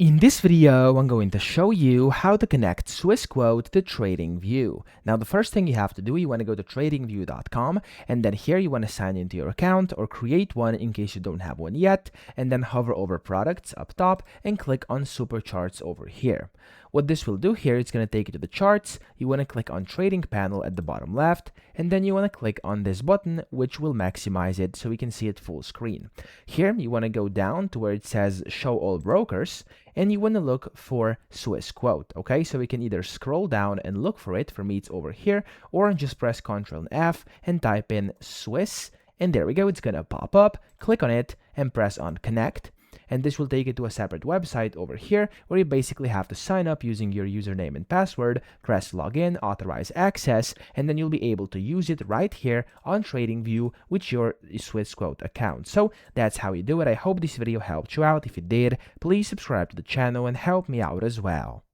In this video, I'm going to show you how to connect Swissquote to TradingView. Now, the first thing you have to do, you want to go to tradingview.com, and then here you want to sign into your account or create one in case you don't have one yet, and then hover over Products up top and click on Super Charts over here. What this will do here, it's going to take you to the charts. You want to click on Trading Panel at the bottom left, and then you want to click on this button, which will maximize it so we can see it full screen. Here, you want to go down to where it says Show All Brokers, and you want to look for Swissquote, okay? So we can either scroll down and look for it. For me, it's over here, or just press Ctrl and F and type in Swiss, and there we go. It's going to pop up. Click on it and press on Connect. And this will take you to a separate website over here where you basically have to sign up using your username and password, press login, authorize access, and then you'll be able to use it right here on TradingView with your Swissquote account. So that's how you do it. I hope this video helped you out. If it did, please subscribe to the channel and help me out as well.